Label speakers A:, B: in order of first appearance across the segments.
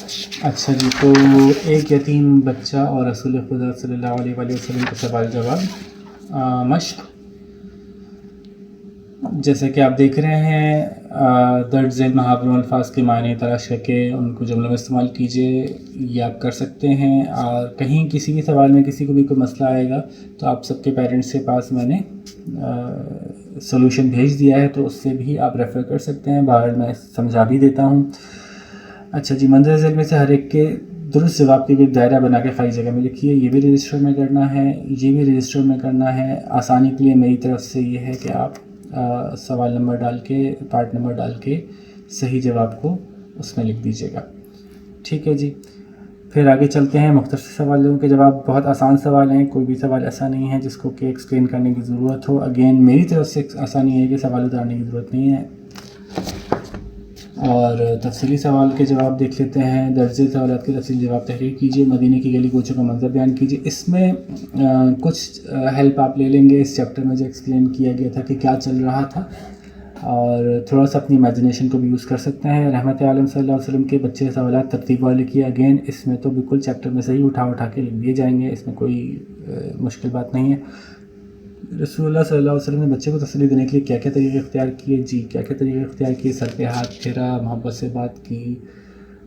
A: اچھا جی، تو ایک یتیم بچہ اور رسول خدا صلی اللہ علیہ وآلہ وسلم کا سوال جواب مشق. جیسے کہ آپ دیکھ رہے ہیں درج ذیل محاوروں الفاظ کے معنی تلاش کر کے ان کو جملوں میں استعمال کیجیے. یہ آپ کر سکتے ہیں. اور کہیں کسی بھی سوال میں کسی کو بھی کوئی مسئلہ آئے گا تو آپ سب کے پیرنٹس کے پاس میں نے سولوشن بھیج دیا ہے، تو اس سے بھی آپ ریفر کر سکتے ہیں. باہر میں سمجھا بھی دیتا ہوں. اچھا جی، مندرجہ ذیل میں سے ہر ایک کے درست جواب کے لیے دائرہ بنا کے خالی جگہ میں لکھیے. یہ بھی رجسٹر میں کرنا ہے، یہ بھی رجسٹر میں کرنا ہے. آسانی کے لیے میری طرف سے یہ ہے کہ آپ سوال نمبر ڈال کے، پارٹ نمبر ڈال کے صحیح جواب کو اس میں لکھ دیجیے گا. ٹھیک ہے جی. پھر آگے چلتے ہیں. مختصر سوالوں کے جواب بہت آسان سوال ہیں. کوئی بھی سوال ایسا نہیں ہے جس کو کہ ایکسپلین کرنے کی ضرورت ہو. اگین میری طرف سے آسانی ہے کہ سوال اتارنے کی ضرورت نہیں ہے. اور تفصیلی سوال کے جواب دیکھ لیتے ہیں. درج ذیل سوالات کے تفصیلی جواب تحریر کیجیے. مدینے کی گلی کوچوں کا منظر بیان کیجیے. اس میں کچھ ہیلپ آپ لے لیں گے اس چیپٹر میں جو ایکسپلین کیا گیا تھا کہ کیا چل رہا تھا، اور تھوڑا سا اپنی امیجنیشن کو بھی یوز کر سکتے ہیں. رحمت عالم صلی اللہ علیہ وسلم کے بچے سوالات ترتیب والے لکھیے. اگین اس میں تو بالکل چیپٹر میں سے ہی اٹھا کے لکھ دیے جائیں گے. اس میں کوئی مشکل بات نہیں ہے. رسول اللہ صلی اللہ علیہ وسلم نے بچے کو تسلی دینے کے لیے کیا کیا طریقے اختیار کیے؟ جی، کیا کیا طریقے اختیار کیے؟ سر پہ ہاتھ پھیرا، محبت سے بات کی،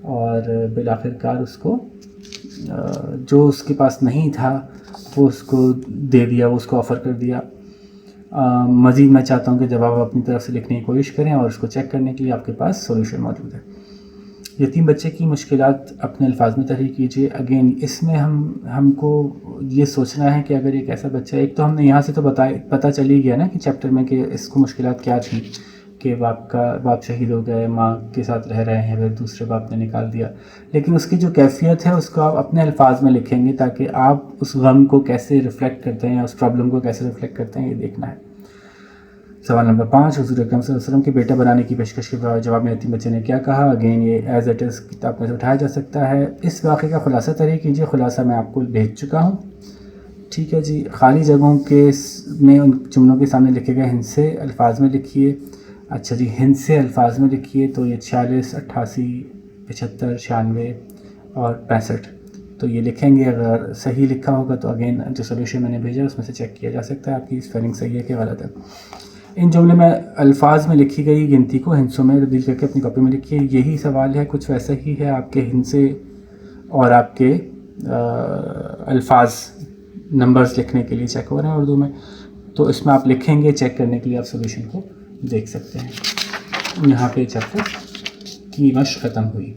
A: اور بالآخر کار اس کو جو اس کے پاس نہیں تھا وہ اس کو دے دیا، وہ اس کو آفر کر دیا. مزید میں چاہتا ہوں کہ جب آپ اپنی طرف سے لکھنے کی کوشش کریں اور اس کو چیک کرنے کے لیے آپ کے پاس سولوشن موجود ہے. یتیم بچے کی مشکلات اپنے الفاظ میں تحریر کیجیے. اگین اس میں ہم کو یہ سوچنا ہے کہ اگر ایک ایسا بچہ، ایک تو ہم نے یہاں سے تو پتہ چل ہی گیا نا کہ چیپٹر میں کہ اس کو مشکلات کیا تھیں، کہ باپ شہید ہو گئے، ماں کے ساتھ رہ رہے ہیں، پھر دوسرے باپ نے نکال دیا. لیکن اس کی جو کیفیت ہے اس کو آپ اپنے الفاظ میں لکھیں گے تاکہ آپ اس غم کو کیسے ریفلیکٹ کرتے ہیں، اس پرابلم کو کیسے ریفلیکٹ کرتے ہیں، یہ دیکھنا ہے. سوال نمبر 5. حضور اکرم صلی اللہ علیہ وسلم کے بیٹا بنانے کی پیشکش کے جواب میں یتیم بچے نے کیا کہا؟ اگین یہ ایز اٹ از کتاب میں سے اٹھایا جا سکتا ہے. اس واقعے کا خلاصہ تحریر کیجیے. خلاصہ میں آپ کو بھیج چکا ہوں. ٹھیک ہے جی. خالی جگہوں کے میں ان جملوں کے سامنے لکھے گئے ہندسے الفاظ میں لکھیے. اچھا جی، ہندسے الفاظ میں لکھیے. تو یہ 46، 88، 75، 96 اور 65 تو یہ لکھیں گے. اگر صحیح لکھا ہوگا تو اگین جو سولوشن میں نے بھیجا اس میں سے چیک کیا جا سکتا ہے آپ کی اسپیلنگ صحیح ہے کہ غلط ہے. ان جملے میں الفاظ میں لکھی گئی گنتی کو ہندسوں میں تبدیل کر کے اپنی کاپی میں لکھیے. یہی سوال ہے، کچھ ویسا ہی ہے. آپ کے ہندسے اور آپ کے الفاظ نمبرز لکھنے کے لیے چیک ہو رہے ہیں اردو میں، تو اس میں آپ لکھیں گے. چیک کرنے کے لیے آپ سولوشن کو دیکھ سکتے ہیں. یہاں پہ چیپٹر کی مشق ختم ہوئی.